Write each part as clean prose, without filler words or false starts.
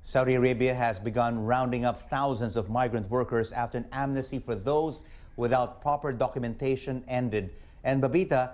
Saudi Arabia has begun rounding up thousands of migrant workers after an amnesty for those without proper documentation ended. And Babita,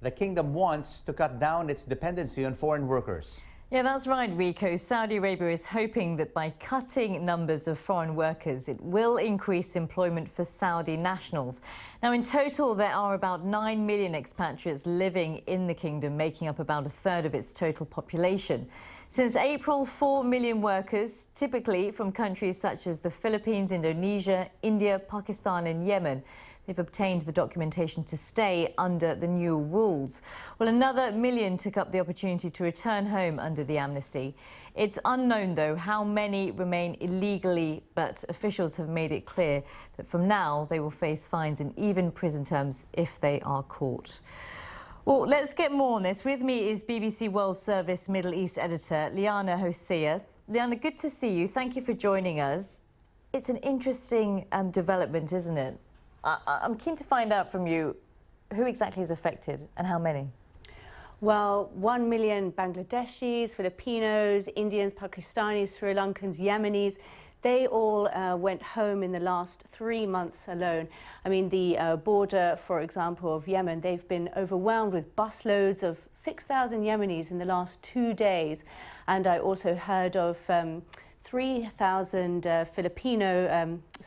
the kingdom wants to cut down its dependency on foreign workers. Yeah, that's right, Rico. Saudi Arabia is hoping that by cutting numbers of foreign workers, it will increase employment for Saudi nationals. Now, in total, there are about 9 million expatriates living in the kingdom, making up about a third of its total population. Since April, 4 million workers, typically from countries such as the Philippines, Indonesia, India, Pakistan and Yemen, they've obtained the documentation to stay under the new rules. Well, another million took up the opportunity to return home under the amnesty. It's unknown, though, how many remain illegally, but officials have made it clear that from now they will face fines and even prison terms if they are caught. Well, let's get more on this. With me is BBC World Service Middle East editor Leana Hosea. Leana, good to see you. Thank you for joining us. It's an interesting development, isn't it? I'm keen to find out from you who exactly is affected and how many. Well, 1 million Bangladeshis, Filipinos, Indians, Pakistanis, Sri Lankans, Yemenis, they all went home in the last 3 months alone. I mean, the border, for example, of Yemen, they've been overwhelmed with busloads of 6,000 Yemenis in the last 2 days. And I also heard of 3,000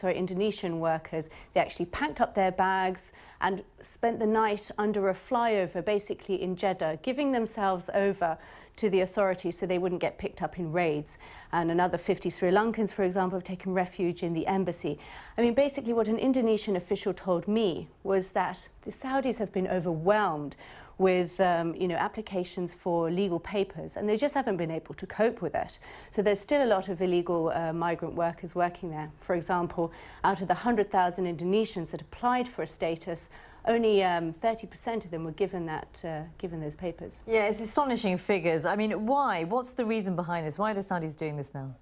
Indonesian workers. They actually packed up their bags and spent the night under a flyover, basically in Jeddah, giving themselves over to the authorities so they wouldn't get picked up in raids. And another 50 Sri Lankans, for example, have taken refuge in the embassy. I mean, basically what an Indonesian official told me was that the Saudis have been overwhelmed with applications for legal papers, and they just haven't been able to cope with it. So there's still a lot of illegal migrant workers working there. For example, out of the 100,000 Indonesians that applied for a status, only 30% of them were given those papers. Yeah, it's astonishing figures. I mean, why? What's the reason behind this? Why are the Saudis doing this now?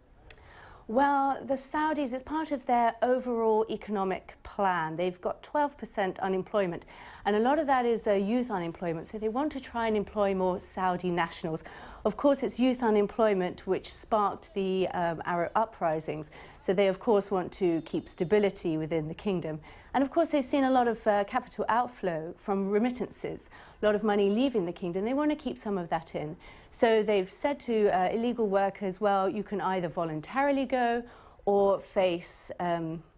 Well, the Saudis, it's part of their overall economic plan. They've got 12% unemployment, and a lot of that is youth unemployment, so they want to try and employ more Saudi nationals. Of course, it's youth unemployment which sparked the Arab uprisings, so they of course want to keep stability within the kingdom. And of course, they've seen a lot of capital outflow from remittances, a lot of money leaving the kingdom. They want to keep some of that in. So they've said to illegal workers, well, you can either voluntarily go or face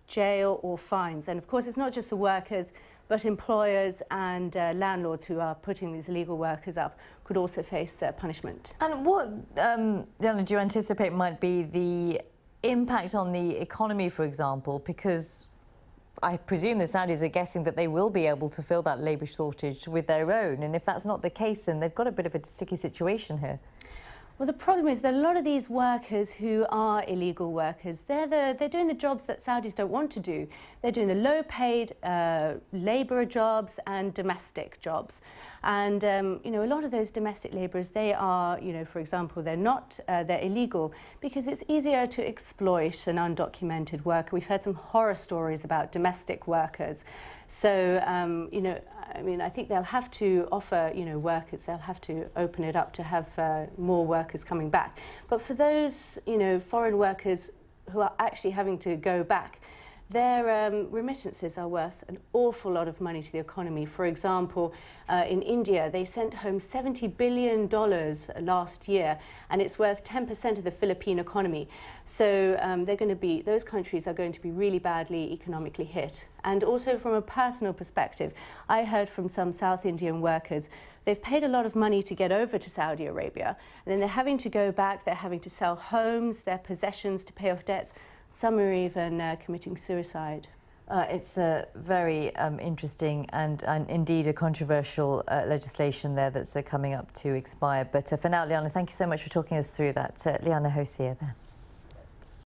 jail or fines. And of course, it's not just the workers, but employers and landlords who are putting these illegal workers up could also face punishment. And what, Leana, do you anticipate might be the impact on the economy, for example? Because I presume the Saudis are guessing that they will be able to fill that labour shortage with their own. And if that's not the case, then they've got a bit of a sticky situation here. Well, the problem is that a lot of these workers who are illegal workers, they're doing the jobs that Saudis don't want to do. They're doing the low-paid labourer jobs and domestic jobs. And, a lot of those domestic labourers, they are, for example, they're illegal because it's easier to exploit an undocumented worker. We've heard some horror stories about domestic workers. So, I think they'll have to offer, workers, they'll have to open it up to have more workers coming back. But for those, foreign workers who are actually having to go back, their remittances are worth an awful lot of money to the economy. For example, in India, they sent home $70 billion last year, and it's worth 10% of the Philippine economy. So those countries are going to be really badly economically hit. And also from a personal perspective, I heard from some South Indian workers, they've paid a lot of money to get over to Saudi Arabia, and then they're having to go back, they're having to sell homes, their possessions to pay off debts. Some are even committing suicide. It's very interesting and indeed a controversial legislation there that's coming up to expire. But for now, Leana, thank you so much for talking us through that. Leana Hosea there.